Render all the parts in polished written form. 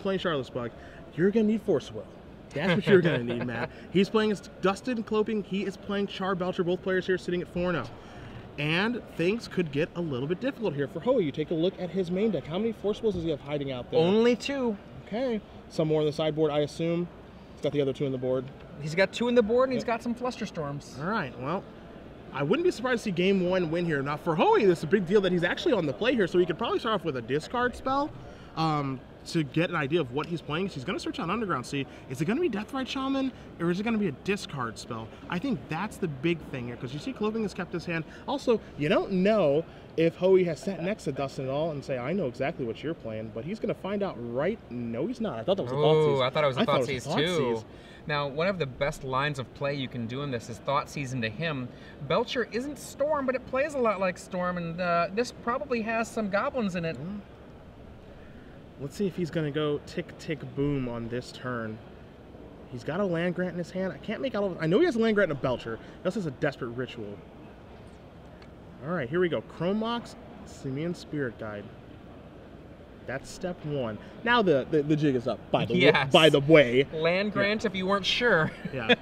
playing Charlotte's Bug, you're going to need Force Will. That's what you're going to need, Matt. He's playing as Dustin Klopping. He is playing Char Belcher. Both players here sitting at 4-0. And things could get a little bit difficult here for Hoey. You take a look at his main deck. How many Force Wills does he have hiding out there? Only 2. Okay. Some more on the sideboard, I assume. He's got the other 2 on the board. He's got 2 in the board, and he's got some Flusterstorms. All right, well, I wouldn't be surprised to see game 1 win here. Now, for Hoey, this is a big deal that he's actually on the play here, so he could probably start off with a discard spell to get an idea of what he's playing. So he's going to search on Underground, see, is it going to be Deathrite Shaman, or is it going to be a discard spell? I think that's the big thing here, because you see Klopping has kept his hand. Also, you don't know if Hoey has sat next to Dustin at all and say, I know exactly what you're playing, but he's going to find out right. No, he's not. I thought that was a Thoughtseize. I thought it was a Thoughtseize too. Now, one of the best lines of play you can do in this is Thoughtseize into him. Belcher isn't Storm, but it plays a lot like Storm, and this probably has some goblins in it. Let's see if he's going to go tick, tick, boom on this turn. He's got a land grant in his hand. I can't make out of it. I know he has a land grant and a Belcher. He also has a Desperate Ritual. All right, here we go. Chrome Mox, Simian Spirit Guide. That's step 1. Now the jig is up, by the way. Land grant, if you weren't sure. Yeah.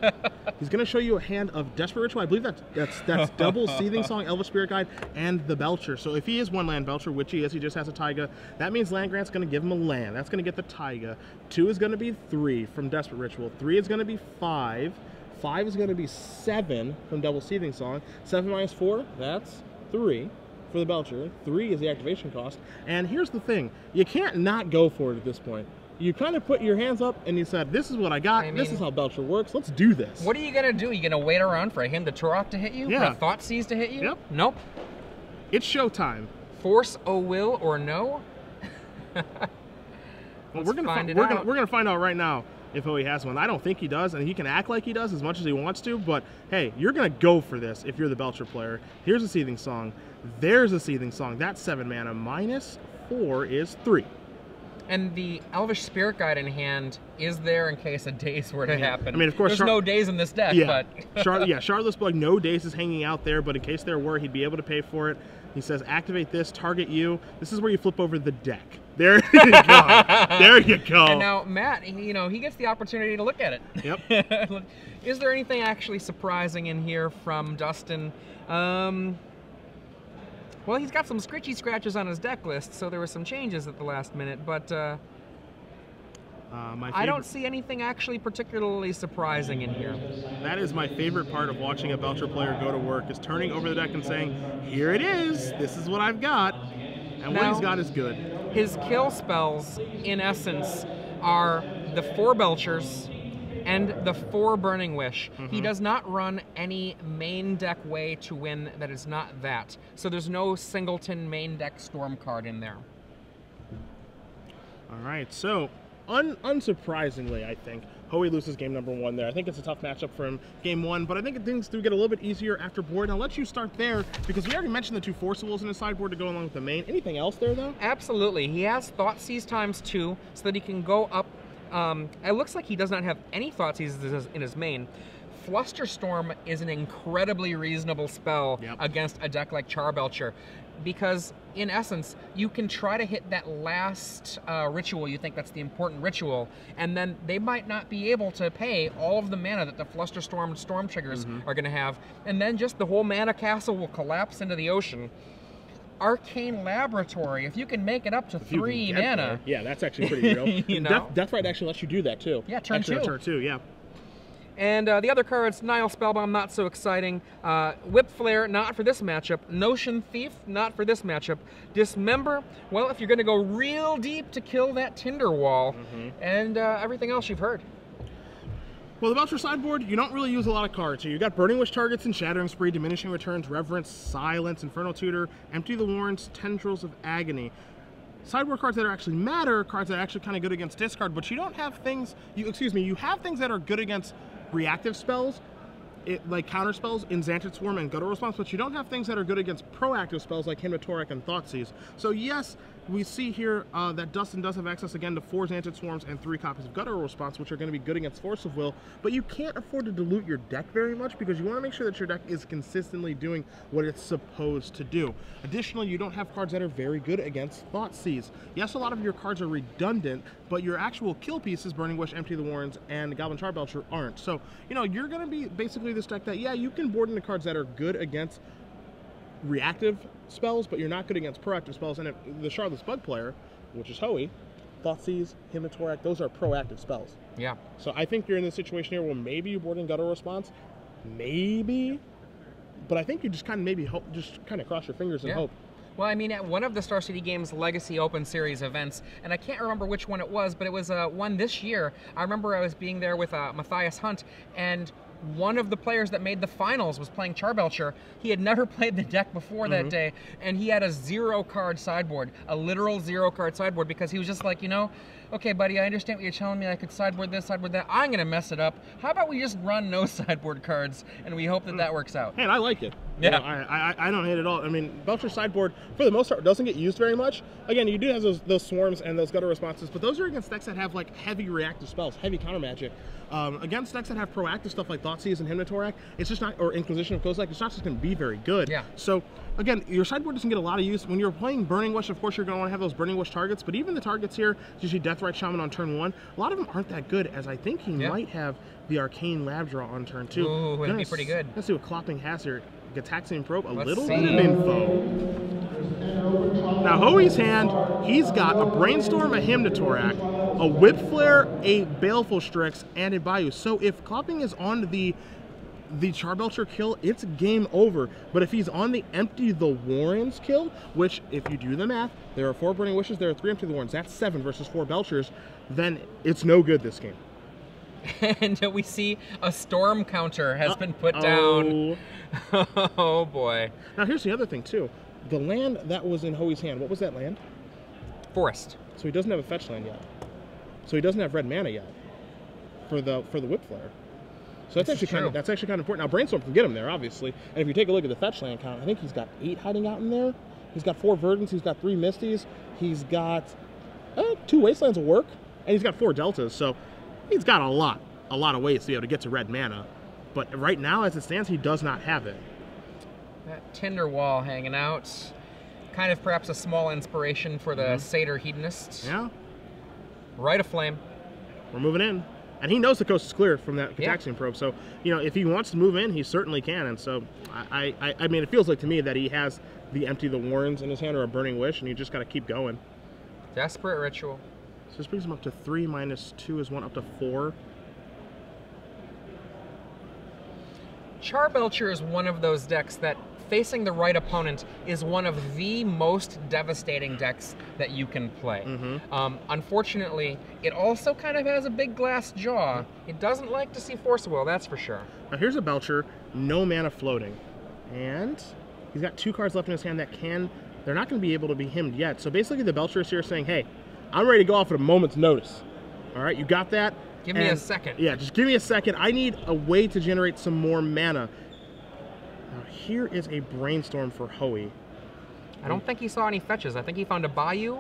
He's going to show you a hand of Desperate Ritual. I believe that's double Seething Song, Elvish Spirit Guide, and the Belcher. So if he is 1 land Belcher, which he is, he just has a Taiga, that means land grant's going to give him a land. That's going to get the Taiga. 2 is going to be 3 from Desperate Ritual. 3 is going to be 5. 5 is going to be 7 from Double Seething Song. 7 minus 4, that's 3. For the Belcher. 3 is the activation cost. And here's the thing. You can't not go for it at this point. You kind of put your hands up and you said, this is what I got. This is how Belcher works. Let's do this. What are you going to do? Are you going to wait around for him to Turok to hit you? Yeah. For a Thoughtseize to hit you? Yep. Nope. It's showtime. Force o will or no? Well, we're gonna find out right now if Hoey has one. I don't think he does, and he can act like he does as much as he wants to, but hey, you're gonna go for this if you're the Belcher player. Here's a Seething Song. There's a Seething Song. That's 7 mana. Minus 4 is 3. And the Elvish Spirit Guide in hand is there in case a daze were to happen. I mean, of course, there's no daze in this deck, but Charlotte's Bug, no daze is hanging out there, but in case there were, he'd be able to pay for it. He says, activate this, target you. This is where you flip over the deck. There you go. There you go. And now Matt, you know, he gets the opportunity to look at it. Yep. Is there anything actually surprising in here from Dustin? Well, he's got some scritchy scratches on his deck list, so there were some changes at the last minute, but I don't see anything actually particularly surprising in here. That is my favorite part of watching a Belcher player go to work, is turning over the deck and saying, here it is, this is what I've got, and what he's got is good. His kill spells, in essence, are the 4 Belchers and the 4 Burning Wish. He does not run any main deck way to win that is not that. So there's no singleton main deck Storm card in there. All right, so unsurprisingly, I think, Hoey loses game number 1 there. I think it's a tough matchup for him, game 1, but I think things do get a little bit easier after board. I'll let you start there, because we already mentioned the 2 Forcibles in his sideboard to go along with the main. Anything else there, though? Absolutely. He has Thoughtseize ×2, so that he can go up. It looks like he does not have any Thoughtseizes in his main. Flusterstorm is an incredibly reasonable spell against a deck like Charbelcher, because in essence you can try to hit that last ritual. You think that's the important ritual, and then they might not be able to pay all of the mana that the Flusterstorm storm triggers are going to have, and then just the whole mana castle will collapse into the ocean. Arcane Laboratory, if you can make it up to 3 mana. Yeah, that's actually pretty real. You know? Deathrite actually lets you do that too. Yeah, turn 2. Turn 2, yeah. And the other cards, Nile Spellbomb, not so exciting. Whip Flare, not for this matchup. Notion Thief, not for this matchup. Dismember, well, if you're going to go real deep to kill that Tinder Wall. And everything else you've heard. Well, the Belcher sideboard, you don't really use a lot of cards. So you got Burning Wish targets and Shattering Spree, Diminishing Returns, Reverence, Silence, Infernal Tutor, Empty the Warrens, Tendrils of Agony. Sideboard cards that actually matter, cards that are actually kind of good against discard, but you don't have things, you have things that are good against reactive spells, like counter spells in Xantid Swarm and Guttural Response, but you don't have things that are good against proactive spells like Hymn to Torek and Thoughtseize. So yes, we see here that Dustin does have access again to 4 Xantid Swarms and 3 copies of Guttural Response, which are going to be good against Force of Will, but you can't afford to dilute your deck very much because you want to make sure that your deck is consistently doing what it's supposed to do. Additionally, you don't have cards that are very good against Thoughtseize. Yes, a lot of your cards are redundant, but your actual kill pieces, Burning Wish, Empty the Warrens, and Goblin Charbelcher aren't. So, you know, you're going to be basically this deck that, yeah, you can board into cards that are good against reactive spells, but you're not good against proactive spells. And the Shardless Bug player, which is Hoey, Thoughtseize, Hymn to Torak, those are proactive spells. Yeah. So I think you're in this situation here where maybe you board in Guttural Response, maybe, but I think you just kind of maybe hope, just kind of cross your fingers and hope. Well, I mean, at one of the Star City Games Legacy Open Series events, and I can't remember which one it was, but it was one this year. I remember I was being there with Matthias Hunt, and one of the players that made the finals was playing Charbelcher. He had never played the deck before that day, and he had a 0-card sideboard, a literal 0-card sideboard, because he was just like, you know, okay, buddy, I understand what you're telling me. I could sideboard this, sideboard that. I'm going to mess it up. How about we just run no sideboard cards, and we hope that that works out. And I like it. Yeah. You know, I don't hate it at all. I mean, Belcher sideboard, for the most part, doesn't get used very much. Again, you do have those swarms and those Guttural Responses, but those are against decks that have, like, heavy reactive spells, heavy counter magic. Against decks that have proactive stuff like Thoughtseize and Hymn to Torak, it's just not, or Inquisition of Kozilek, it's not just going to be very good. Yeah. So, again, your sideboard doesn't get a lot of use. When you're playing Burning Wish, of course, you're going to want to have those Burning Wish targets, but even the targets here, usually Deathrite Shaman on turn 1, a lot of them aren't that good, as I think he might have the Arcane Lab Draw on turn 2. Ooh, that'd be pretty good. Let's see what Klopping has here. Gataxian Probe, little bit of info. Now, Hoey's hand, he's got a Brainstorm, a Hymn to Torak, a Whip Flare, a Baleful Strix, and a Bayou. So if Klopping is on the Charbelcher kill, it's game over. But if he's on the Empty the Warrens kill, which, if you do the math, there are 4 Burning Wishes, there are 3 Empty the Warrens, that's 7 versus 4 Belchers, then it's no good this game. And we see a storm counter has been put down. Oh boy. Now here's the other thing too. The land that was in Hoey's hand, what was that land? Forest. So he doesn't have a fetch land yet. So he doesn't have red mana yet for the Whip Flare. So that's actually kind of important. Now Brainstorm can get him there, obviously. And if you take a look at the fetch land count, I think he's got 8 hiding out in there. He's got 4 Verdants, he's got 3 Misties, he's got 2 Wastelands of work, and he's got 4 Deltas. So he's got a lot of ways to be able to get to red mana. But right now, as it stands, he does not have it. That Tinder Wall hanging out. Kind of perhaps a small inspiration for the Satyr Hedonist. Yeah. Rite of Flame. We're moving in. And he knows the coast is clear from that Gataxian Probe. So, you know, if he wants to move in, he certainly can. And so, I mean, it feels like to me that he has the Empty the Warrens in his hand or a Burning Wish, and you just got to keep going. Desperate Ritual. So this brings him up to 3 minus 2 is 1 up to 4. Charbelcher is one of those decks that, facing the right opponent, is one of the most devastating decks that you can play. Unfortunately, it also kind of has a big glass jaw. It doesn't like to see Force of Will, that's for sure. Now here's a Belcher, no mana floating. And he's got 2 cards left in his hand that they're not going to be able to be hymned yet. So basically the Belcher is here saying, hey, I'm ready to go off at a moment's notice. All right, you got that? Give me a second. Yeah, just give me a second. I need a way to generate some more mana. Now, here is a Brainstorm for Hoey. I don't think he saw any fetches. I think he found a Bayou.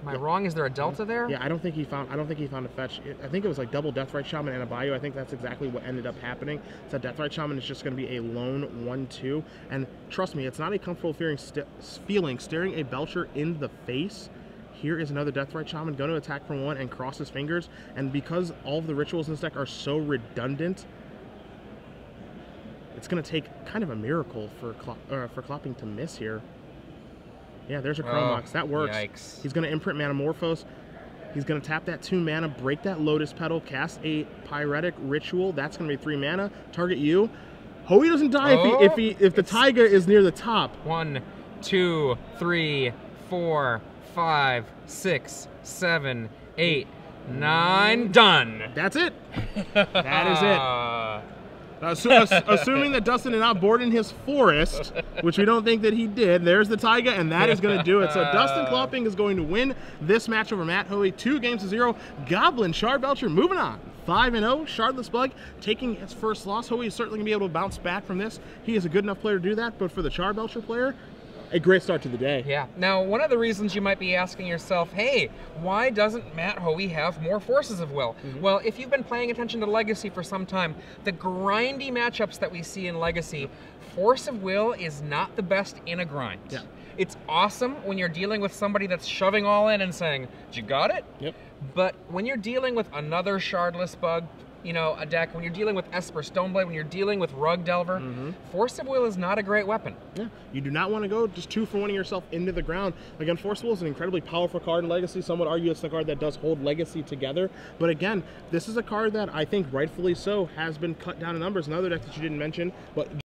Am I wrong? Is there a Delta there? Yeah, I don't think he found a fetch. I think it was like double Deathrite Shaman and a Bayou. I think that's exactly what ended up happening. So Deathrite Shaman is just going to be a lone 1/2. And trust me, it's not a comfortable feeling staring a Belcher in the face. Here is another Deathrite Shaman going to attack from 1 and cross his fingers. And because all of the rituals in this deck are so redundant, it's going to take kind of a miracle for Klopping to miss here. Yeah, there's a Chrome Box. That works. Yikes. He's going to imprint Manamorphose. He's going to tap that 2 mana, break that Lotus Petal, cast a Pyretic Ritual. That's going to be 3 mana. Target you. Hoey doesn't die if the Taiga is near the top. 1, 2, 3, 4, 5, 6, 7, 8, 9. Done. That's it. That is it. Assuming that Dustin did not board in his forest, which we don't think that he did, there's the Taiga, and that is going to do it. So Dustin Klopping is going to win this match over Matt Hoey, 2-0. Goblin Charbelcher moving on. 5-0. Shardless Bug taking his first loss. Hoey is certainly going to be able to bounce back from this. He is a good enough player to do that, but for the Charbelcher player, A great start to the day. Yeah. Now, one of the reasons you might be asking yourself, hey, why doesn't Matt Hoey have more Forces of Will? Well, if you've been paying attention to Legacy for some time, the grindy matchups that we see in Legacy, Force of Will is not the best in a grind. Yeah. It's awesome when you're dealing with somebody that's shoving all in and saying, you got it? Yep. But when you're dealing with another Shardless Bug, you know, a deck, when you're dealing with Esper Stoneblade, when you're dealing with Rug Delver, Force of Will is not a great weapon. Yeah, you do not want to go just 2-for-1 yourself into the ground. Again, Force of Will is an incredibly powerful card in Legacy. Some would argue it's the card that does hold Legacy together. But again, this is a card that I think rightfully so has been cut down in numbers. Another deck that you didn't mention, but